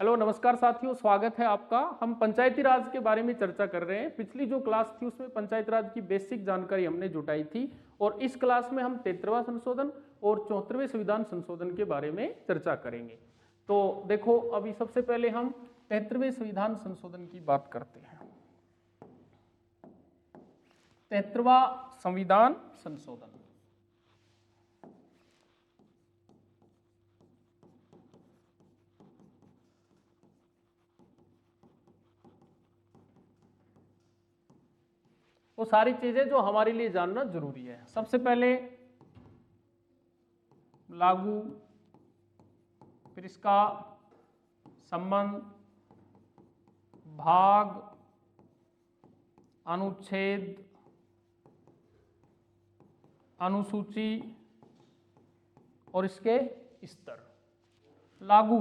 Hello नमस्कार साथियों, स्वागत है आपका। हम पंचायती राज के बारे में चर्चा कर रहे हैं। पिछली जो क्लास थी उसमें पंचायती राज की बेसिक जानकारी हमने जुटाई थी और इस क्लास में हम 73वां संशोधन और 74वें संविधान संशोधन के बारे में चर्चा करेंगे। तो देखो, अभी सबसे पहले हम 73वें संविधान संशोधन की बात करते हैं। 73वां संविधान संशोधन वो सारी चीजें जो हमारे लिए जानना जरूरी है। सबसे पहले लागू, फिर इसका संबंध, भाग, अनुच्छेद, अनुसूची और इसके स्तर। लागू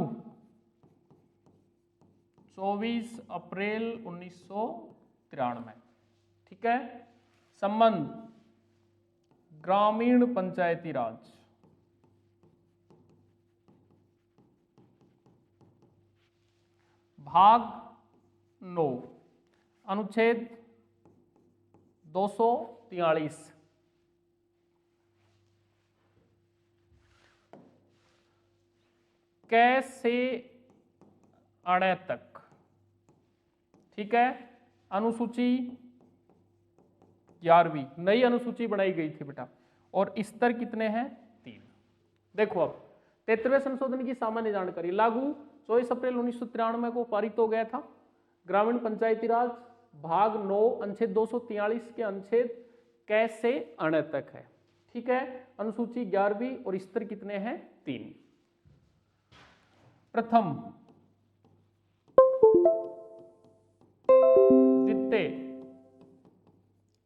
24 अप्रैल 1993, ठीक है। संबंध ग्रामीण पंचायती राज, भाग 9, अनुच्छेद 243, कै से अणे तक, ठीक है। अनुसूची 11वीं नई अनुसूची बनाई गई थी बेटा, और स्तर कितने हैं? 3। देखो अब 73वें संशोधन की सामान्य जानकारी। लागू 24 अप्रैल 1993 को पारित हो गया था। ग्रामीण पंचायती राज भाग 9 अनुच्छेद 243 के अनुच्छेद कै से अण तक है, ठीक है। अनुसूची 11वीं और स्तर कितने हैं? 3। प्रथम, द्वितीय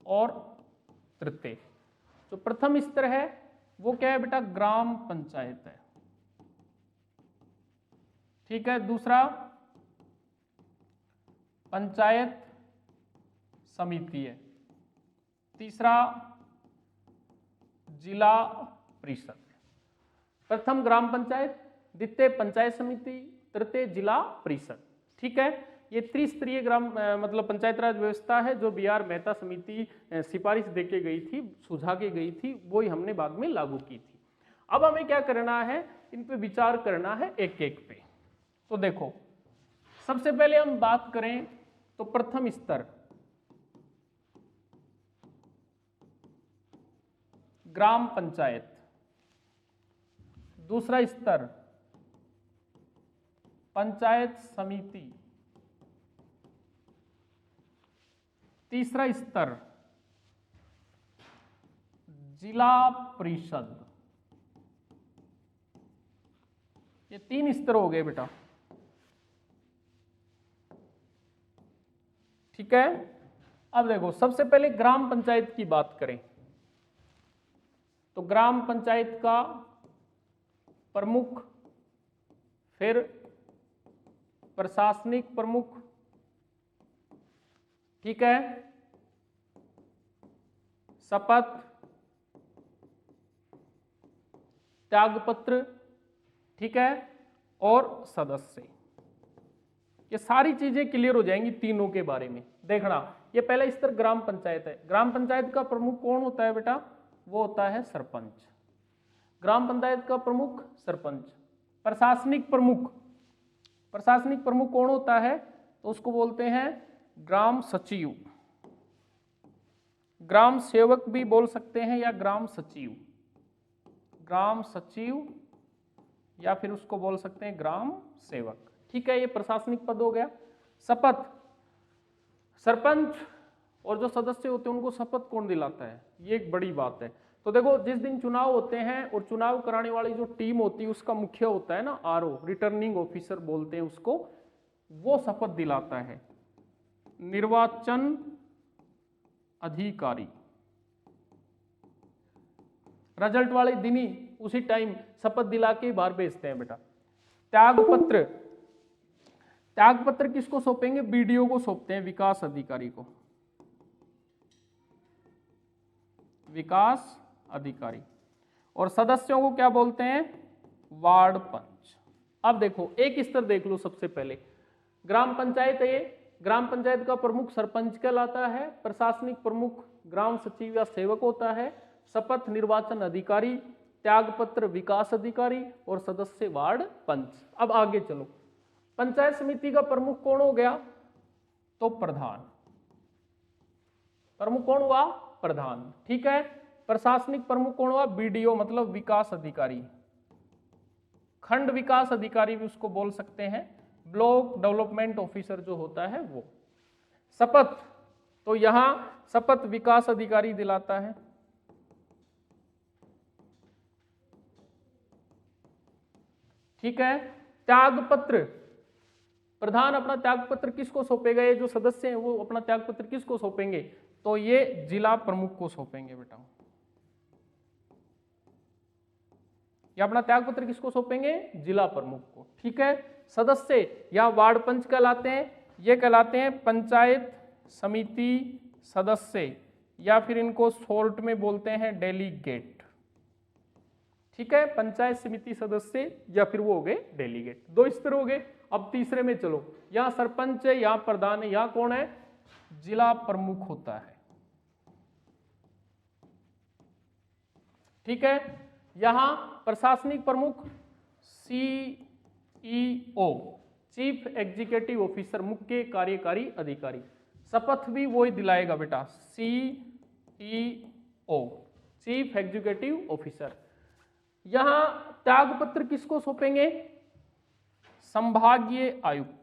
और तृतीय। जो प्रथम स्तर है वो क्या है बेटा? ग्राम पंचायत है, ठीक है। दूसरा पंचायत समिति है। तीसरा जिला परिषद। प्रथम ग्राम पंचायत, द्वितीय पंचायत समिति, तृतीय जिला परिषद, ठीक है। ये त्रिस्तरीय ग्राम मतलब पंचायत राज व्यवस्था है जो BR मेहता समिति सिफारिश देके गई थी, सुझा के गई थी, वो ही हमने बाद में लागू की थी। अब हमें क्या करना है? इन पे विचार करना है एक एक पे। तो देखो, सबसे पहले हम बात करें तो प्रथम स्तर ग्राम पंचायत, दूसरा स्तर पंचायत समिति, तीसरा स्तर जिला परिषद। ये 3 स्तर हो गए बेटा, ठीक है। अब देखो, सबसे पहले ग्राम पंचायत की बात करें तो ग्राम पंचायत का प्रमुख, फिर प्रशासनिक प्रमुख, ठीक है, शपथ, त्यागपत्र, ठीक है, और सदस्य। ये सारी चीजें क्लियर हो जाएंगी तीनों के बारे में। देखना, ये पहला स्तर ग्राम पंचायत है। ग्राम पंचायत का प्रमुख कौन होता है बेटा? वो होता है सरपंच। ग्राम पंचायत का प्रमुख सरपंच। प्रशासनिक प्रमुख, प्रशासनिक प्रमुख कौन होता है? तो उसको बोलते हैं ग्राम सचिव। ग्राम सेवक भी बोल सकते हैं या ग्राम सचिव। ग्राम सचिव या फिर उसको बोल सकते हैं ग्राम सेवक, ठीक है। ये प्रशासनिक पद हो गया। शपथ, सरपंच और जो सदस्य होते हैं उनको शपथ कौन दिलाता है? ये एक बड़ी बात है। तो देखो, जिस दिन चुनाव होते हैं और चुनाव कराने वाली जो टीम होती है उसका मुख्य होता है ना RO, रिटर्निंग ऑफिसर बोलते हैं उसको, वो शपथ दिलाता है। निर्वाचन अधिकारी रिजल्ट वाले दिन ही उसी टाइम शपथ दिला के बाहर भेजते हैं बेटा। त्यागपत्र, त्यागपत्र किसको सौंपेंगे? BDO को सौंपते हैं, विकास अधिकारी को, विकास अधिकारी। और सदस्यों को क्या बोलते हैं? वार्ड पंच। अब देखो एक स्तर देख लो। सबसे पहले ग्राम पंचायत है, ये ग्राम पंचायत का प्रमुख सरपंच कहलाता है, प्रशासनिक प्रमुख ग्राम सचिव या सेवक होता है, शपथ निर्वाचन अधिकारी, त्यागपत्र विकास अधिकारी और सदस्य वार्ड पंच। अब आगे चलो, पंचायत समिति का प्रमुख कौन हो गया? तो प्रधान। प्रमुख कौन हुआ? प्रधान। ठीक है। प्रशासनिक प्रमुख कौन हुआ? बीडीओ मतलब विकास अधिकारी, खंड विकास अधिकारी भी उसको बोल सकते हैं, ब्लॉक डेवलपमेंट ऑफिसर जो होता है वो। शपथ, तो यहां शपथ विकास अधिकारी दिलाता है। ठीक है। त्यागपत्र, प्रधान अपना त्यागपत्र किसको सौंपेगा? ये जो सदस्य हैं वो अपना त्यागपत्र किसको सौंपेंगे? तो ये जिला प्रमुख को सौंपेंगे बेटा। या अपना त्यागपत्र किसको सौंपेंगे? जिला प्रमुख को। ठीक है। सदस्य या वार्ड पंच कहलाते हैं, ये कहलाते हैं पंचायत समिति सदस्य, या फिर इनको शॉर्ट में बोलते हैं डेलीगेट। ठीक है। पंचायत समिति सदस्य या फिर वो हो गए डेलीगेट। दो स्तर हो गए। अब तीसरे में चलो, यहां सरपंच है, यहां प्रधान है, यहां कौन है? जिला प्रमुख होता है। ठीक है। यहां प्रशासनिक प्रमुख सीईओ, चीफ एग्जीक्यूटिव ऑफिसर, मुख्य कार्यकारी अधिकारी। शपथ भी वही दिलाएगा बेटा, सीईओ, चीफ एग्जीक्यूटिव ऑफिसर। यहां त्यागपत्र किसको सौंपेंगे? संभागीय आयुक्त।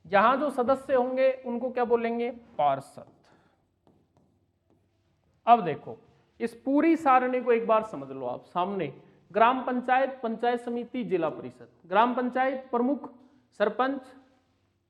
यहां जो सदस्य होंगे उनको क्या बोलेंगे? पार्षद। अब देखो इस पूरी सारणी को एक बार समझ लो आप। सामने ग्राम पंचायत, पंचायत समिति, जिला परिषद। ग्राम पंचायत प्रमुख सरपंच,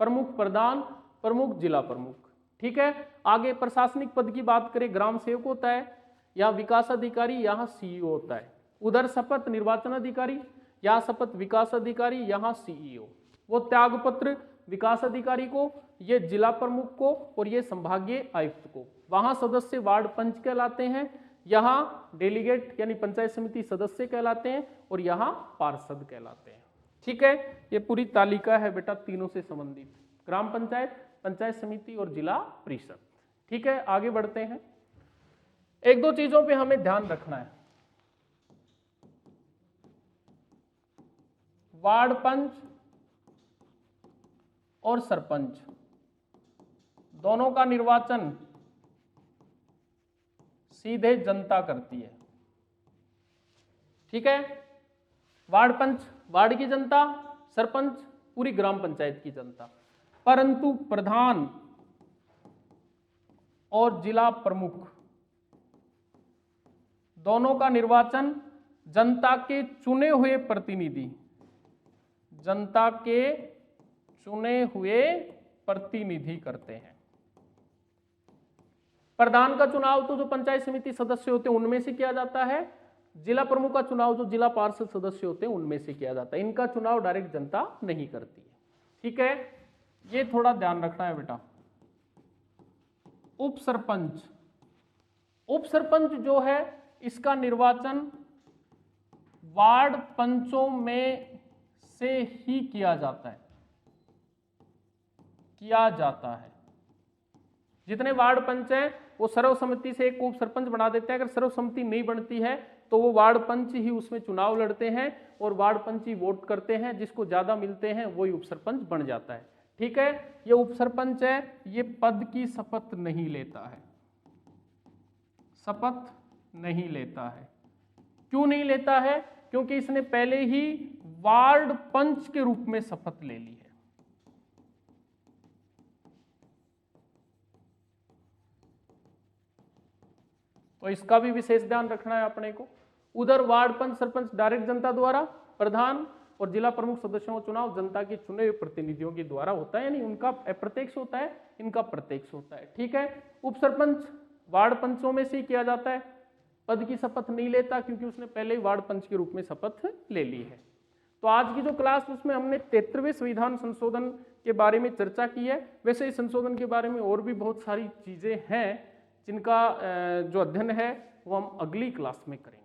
प्रमुख प्रधान, प्रमुख जिला प्रमुख। ठीक है। आगे प्रशासनिक पद की बात करें, ग्राम सेवक होता है, यहाँ विकास अधिकारी, यहाँ सीईओ होता है। उधर शपथ निर्वाचन अधिकारी, यहाँ शपथ विकास अधिकारी, यहाँ सीईओ। वो त्यागपत्र विकास अधिकारी को, ये जिला प्रमुख को, और ये संभागीय आयुक्त को। वहां सदस्य वार्ड पंच कहलाते हैं, यहाँ डेलीगेट यानी पंचायत समिति सदस्य कहलाते हैं, और यहाँ पार्षद कहलाते हैं। ठीक है। ये पूरी तालिका है बेटा तीनों से संबंधित, ग्राम पंचायत, पंचायत समिति और जिला परिषद। ठीक है। आगे बढ़ते हैं। एक दो चीजों पे हमें ध्यान रखना है। वार्ड पंच और सरपंच दोनों का निर्वाचन सीधे जनता करती है। ठीक है। वार्ड पंच वार्ड की जनता, सरपंच पूरी ग्राम पंचायत की जनता। परंतु प्रधान और जिला प्रमुख दोनों का निर्वाचन जनता के चुने हुए प्रतिनिधि, जनता के चुने हुए प्रतिनिधि करते हैं। प्रधान का चुनाव तो जो पंचायत समिति सदस्य होते हैं उनमें से किया जाता है, जिला प्रमुख का चुनाव जो जिला पार्षद सदस्य होते हैं उनमें से किया जाता है। इनका चुनाव डायरेक्ट जनता नहीं करती है। ठीक है। ये थोड़ा ध्यान रखना है बेटा। उप सरपंच, उप सरपंच जो है इसका निर्वाचन वार्ड पंचों में से ही किया जाता है, जितने वार्ड पंच हैं वो सर्वसम्मति से एक उप सरपंच बना देते हैं। अगर सर्वसम्मति नहीं बनती है तो वो वार्ड पंच ही उसमें चुनाव लड़ते हैं और वार्ड पंच ही वोट करते हैं, जिसको ज्यादा मिलते हैं वही उप सरपंच बन जाता है। ठीक है। ये उप सरपंच है, ये पद की शपथ नहीं लेता है, शपथ नहीं लेता है। क्यों नहीं लेता है? क्योंकि इसने पहले ही वार्ड पंच के रूप में शपथ ले ली है। तो इसका भी विशेष ध्यान रखना है अपने को। उधर वार्ड पंच सरपंच डायरेक्ट जनता द्वारा, प्रधान और जिला प्रमुख सदस्यों का चुनाव जनता के चुने हुए प्रतिनिधियों के द्वारा होता है, यानी उनका अप्रत्यक्ष होता है, इनका प्रत्यक्ष होता है। ठीक है। उप सरपंच वार्ड पंचों में से ही किया जाता है, पद की शपथ नहीं लेता क्योंकि उसने पहले ही वार्ड पंच के रूप में शपथ ले ली है। तो आज की जो क्लास उसमें हमने 73वें संविधान संशोधन के बारे में चर्चा की है। वैसे इस संशोधन के बारे में और भी बहुत सारी चीजें हैं जिनका जो अध्ययन है वो हम अगली क्लास में करेंगे।